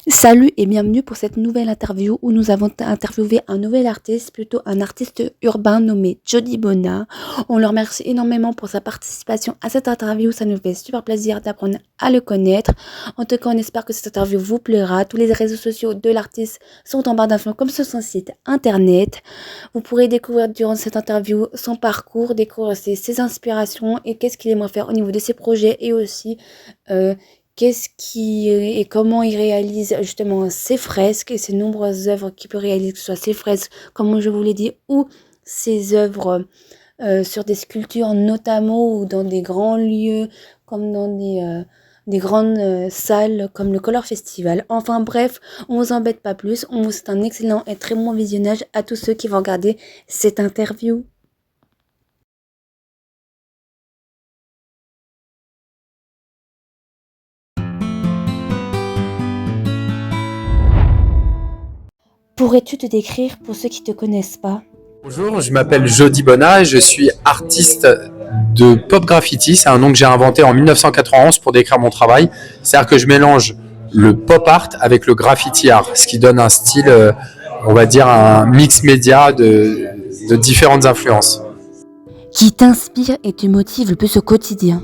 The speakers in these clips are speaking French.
Salut et bienvenue pour cette nouvelle interview où nous avons interviewé un nouvel artiste, plutôt un artiste urbain nommé Jody Bona. On le remercie énormément pour sa participation à cette interview, ça nous fait super plaisir d'apprendre à le connaître. En tout cas, on espère que cette interview vous plaira. Tous les réseaux sociaux de l'artiste sont en barre d'infos comme sur son site internet. Vous pourrez découvrir durant cette interview son parcours, découvrir ses inspirations et qu'est-ce qu'il aimerait faire au niveau de ses projets et aussi qu'est-ce qui et comment il réalise justement ses fresques et ses nombreuses œuvres qu'il peut réaliser, que ce soit ses fresques, comme je vous l'ai dit, ou ses œuvres sur des sculptures notamment ou dans des grands lieux comme dans des grandes salles comme le Color Festival. Enfin bref, on vous embête pas plus, on vous souhaite un excellent et très bon visionnage à tous ceux qui vont regarder cette interview. Pourrais-tu te décrire pour ceux qui ne te connaissent pas? Bonjour, je m'appelle Jody Bona et je suis artiste de pop graffiti. C'est un nom que j'ai inventé en 1991 pour décrire mon travail. C'est-à-dire que je mélange le pop art avec le graffiti art, ce qui donne un style, on va dire un mix média de différentes influences. Qui t'inspire et te motive le plus au quotidien?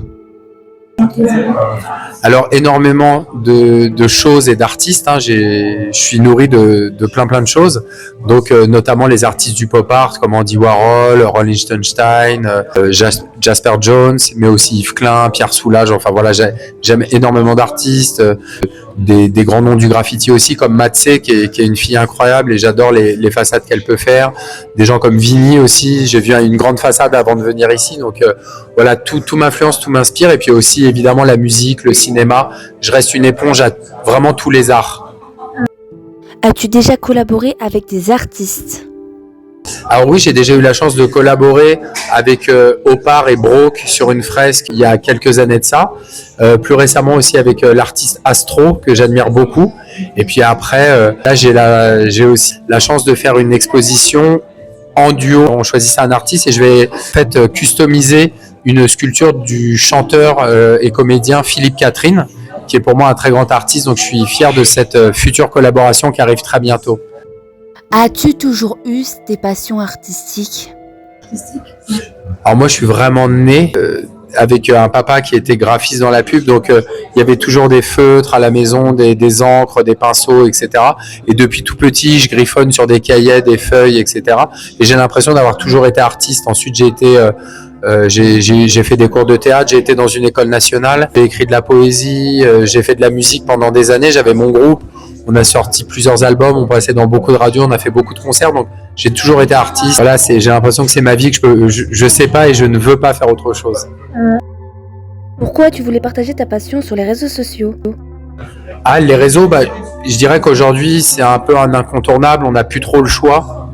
Alors énormément de choses et d'artistes, hein. Je suis nourri de plein de choses, donc notamment les artistes du pop art comme Andy Warhol, Ron Lichtenstein, Jasper Jones, mais aussi Yves Klein, Pierre Soulages. Enfin voilà, j'aime énormément d'artistes, des grands noms du graffiti aussi comme Matsé qui est une fille incroyable et j'adore les façades qu'elle peut faire. Des gens comme Vini aussi, j'ai vu une grande façade avant de venir ici, donc voilà, tout m'influence, tout m'inspire, et puis aussi évidemment la musique, le cinéma. Je reste une éponge à vraiment tous les arts. As-tu déjà collaboré avec des artistes? Alors oui, j'ai déjà eu la chance de collaborer avec Opar et Broke sur une fresque il y a quelques années de ça. Plus récemment aussi avec l'artiste Astro, que j'admire beaucoup. Et puis après, là j'ai aussi la chance de faire une exposition en duo. On choisissait un artiste et je vais en fait customiser une sculpture du chanteur et comédien Philippe Catherine, qui est pour moi un très grand artiste. Donc je suis fier de cette future collaboration qui arrive très bientôt. As-tu toujours eu des passions artistiques? Alors moi je suis vraiment né avec un papa qui était graphiste dans la pub, donc il y avait toujours des feutres à la maison, des encres, des pinceaux, etc. Et depuis tout petit, je griffonne sur des cahiers, des feuilles, etc. Et j'ai l'impression d'avoir toujours été artiste. Ensuite, j'ai fait des cours de théâtre, j'ai été dans une école nationale, j'ai écrit de la poésie, j'ai fait de la musique pendant des années, j'avais mon groupe, on a sorti plusieurs albums, on passait dans beaucoup de radios, on a fait beaucoup de concerts, donc j'ai toujours été artiste. Voilà, j'ai l'impression que c'est ma vie, que je sais pas et je ne veux pas faire autre chose. Pourquoi tu voulais partager ta passion sur les réseaux sociaux? Ah, les réseaux, je dirais qu'aujourd'hui c'est un peu un incontournable, on n'a plus trop le choix.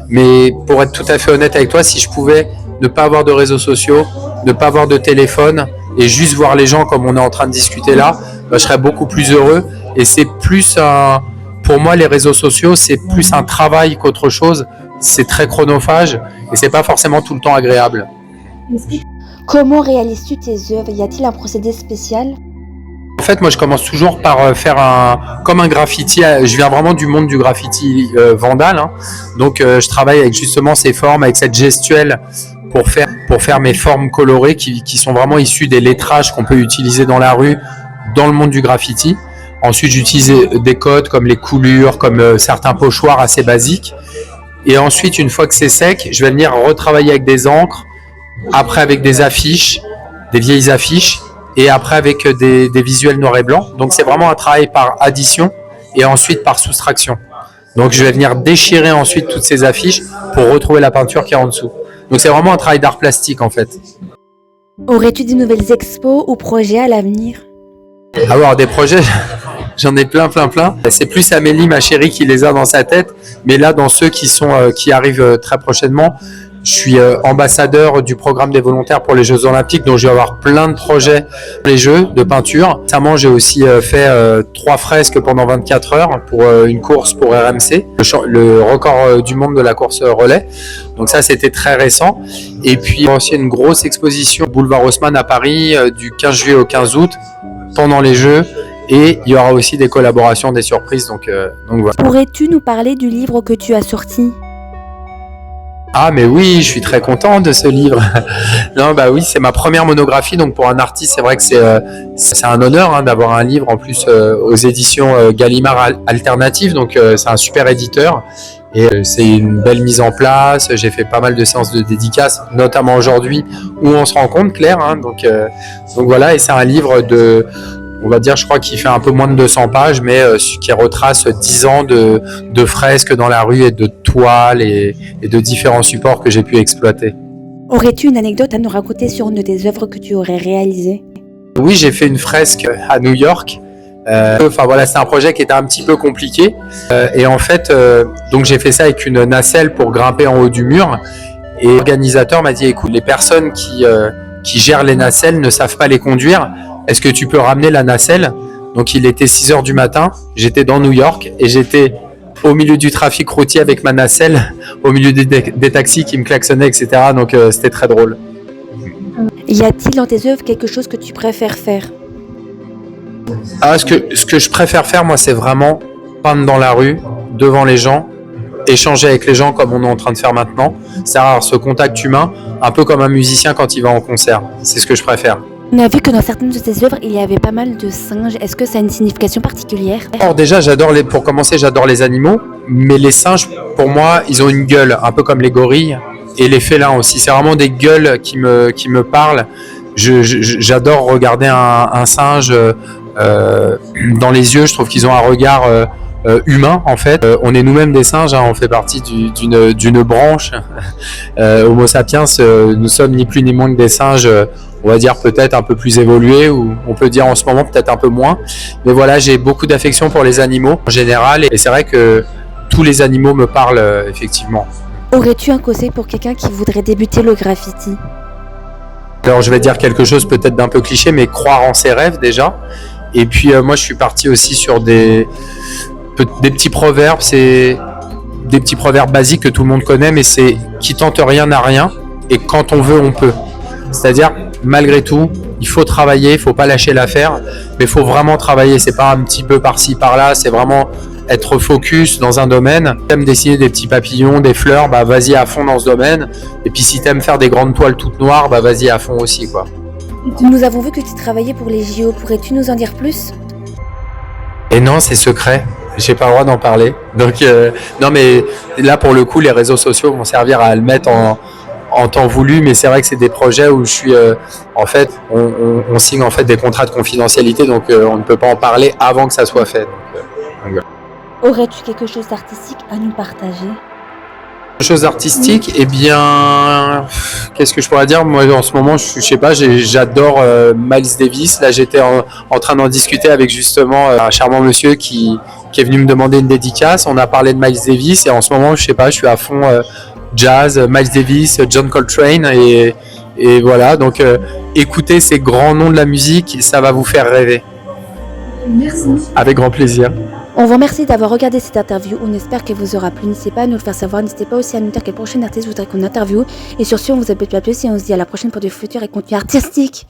Mais pour être tout à fait honnête avec toi, si je pouvais ne pas avoir de réseaux sociaux, ne pas avoir de téléphone et juste voir les gens comme on est en train de discuter là, je serais beaucoup plus heureux. Et c'est plus pour moi, les réseaux sociaux, c'est plus un travail qu'autre chose. C'est très chronophage et c'est pas forcément tout le temps agréable. Comment réalises-tu tes œuvres? Y a-t-il un procédé spécial? En fait, moi, je commence toujours par faire comme un graffiti. Je viens vraiment du monde du graffiti vandal, hein. Donc, je travaille avec justement ces formes, avec cette gestuelle pour faire mes formes colorées qui sont vraiment issues des lettrages qu'on peut utiliser dans la rue, dans le monde du graffiti. Ensuite, j'utilise des codes comme les coulures, comme certains pochoirs assez basiques. Et ensuite, une fois que c'est sec, je vais venir retravailler avec des encres, après avec des affiches, des vieilles affiches, et après avec des visuels noir et blanc. Donc c'est vraiment un travail par addition et ensuite par soustraction. Donc je vais venir déchirer ensuite toutes ces affiches pour retrouver la peinture qui est en dessous. Donc c'est vraiment un travail d'art plastique en fait. Aurais-tu des nouvelles expos ou projets à l'avenir? Alors des projets, j'en ai plein. C'est plus Amélie, ma chérie, qui les a dans sa tête. Mais là, dans ceux qui arrivent très prochainement, je suis ambassadeur du programme des volontaires pour les Jeux Olympiques, donc je vais avoir plein de projets pour les Jeux de peinture. Récemment, j'ai aussi fait 3 fresques pendant 24 heures pour une course pour RMC, le record du monde de la course relais. Donc ça, c'était très récent. Et puis aussi une grosse exposition boulevard Haussmann à Paris du 15 juillet au 15 août pendant les Jeux. Et il y aura aussi des collaborations, des surprises. Donc voilà. Pourrais-tu nous parler du livre que tu as sorti? Ah mais oui, je suis très content de ce livre. Non bah oui, c'est ma première monographie, donc pour un artiste, c'est vrai que c'est un honneur hein, d'avoir un livre en plus aux éditions Gallimard Alternative, donc c'est un super éditeur et c'est une belle mise en place. J'ai fait pas mal de séances de dédicaces, notamment aujourd'hui où on se rencontre, Claire. Hein, donc voilà, et c'est un livre de on va dire, je crois qu'il fait un peu moins de 200 pages, mais qui retrace 10 ans de fresques dans la rue et de toiles et de différents supports que j'ai pu exploiter. Aurais-tu une anecdote à nous raconter sur une de tes œuvres que tu aurais réalisées? Oui, j'ai fait une fresque à New York. Enfin voilà, c'est un projet qui était un petit peu compliqué. Et en fait, donc j'ai fait ça avec une nacelle pour grimper en haut du mur. Et l'organisateur m'a dit, écoute, les personnes qui gèrent les nacelles ne savent pas les conduire. Est-ce que tu peux ramener la nacelle? Donc il était 6h du matin, j'étais dans New York et j'étais au milieu du trafic routier avec ma nacelle, au milieu des taxis qui me klaxonnaient, etc. Donc c'était très drôle. Y a-t-il dans tes œuvres quelque chose que tu préfères faire? Ah, ce que je préfère faire, moi, c'est vraiment peindre dans la rue, devant les gens, échanger avec les gens comme on est en train de faire maintenant. C'est rare, ce contact humain, un peu comme un musicien quand il va en concert. C'est ce que je préfère. On a vu que dans certaines de tes œuvres, il y avait pas mal de singes. Est-ce que ça a une signification particulière? Alors déjà, pour commencer, j'adore les animaux, mais les singes, pour moi, ils ont une gueule, un peu comme les gorilles, et les félins aussi. C'est vraiment des gueules qui me parlent. J'adore regarder un singe dans les yeux. Je trouve qu'ils ont un regard humain, en fait. On est nous-mêmes des singes, hein, on fait partie d'une branche. Homo sapiens, nous sommes ni plus ni moins que des singes, on va dire peut-être un peu plus évolués, ou on peut dire en ce moment peut-être un peu moins. Mais voilà, j'ai beaucoup d'affection pour les animaux en général, et c'est vrai que tous les animaux me parlent effectivement. Aurais-tu un conseil pour quelqu'un qui voudrait débuter le graffiti? Alors je vais dire quelque chose peut-être d'un peu cliché, mais croire en ses rêves déjà. Et puis moi je suis parti aussi sur des petits proverbes, c'est des petits proverbes basiques que tout le monde connaît, mais c'est qui tente rien n'a rien, et quand on veut on peut. C'est-à-dire, malgré tout, il faut travailler, il ne faut pas lâcher l'affaire, mais il faut vraiment travailler. C'est pas un petit peu par-ci, par-là, c'est vraiment être focus dans un domaine. Si t'aimes dessiner des petits papillons, des fleurs, bah vas-y à fond dans ce domaine. Et puis si t'aimes faire des grandes toiles toutes noires, bah vas-y à fond aussi, quoi. Nous avons vu que tu travaillais pour les JO. Pourrais-tu nous en dire plus? Et non, c'est secret. J'ai pas le droit d'en parler. Donc, non, mais là, pour le coup, les réseaux sociaux vont servir à le mettre en temps voulu, mais c'est vrai que c'est des projets où je suis en fait on signe en fait des contrats de confidentialité, donc on ne peut pas en parler avant que ça soit fait. Donc, Aurais-tu quelque chose d'artistique à nous partager? Quelque chose d'artistique, eh bien, qu'est-ce que je pourrais dire? Moi, en ce moment, je sais pas, j'adore Miles Davis. Là, j'étais en train d'en discuter avec justement un charmant monsieur qui est venu me demander une dédicace. On a parlé de Miles Davis et en ce moment, je sais pas, je suis à fond jazz, Miles Davis, John Coltrane et voilà. Donc, écoutez ces grands noms de la musique, ça va vous faire rêver. Merci. Avec grand plaisir. On vous remercie d'avoir regardé cette interview. On espère qu'elle vous aura plu. N'hésitez pas à nous le faire savoir. N'hésitez pas aussi à nous dire quel prochain artiste vous voudrez qu'on interviewe. Et sur ce, on vous appelle plus et on se dit à la prochaine pour de futurs et contenus artistiques.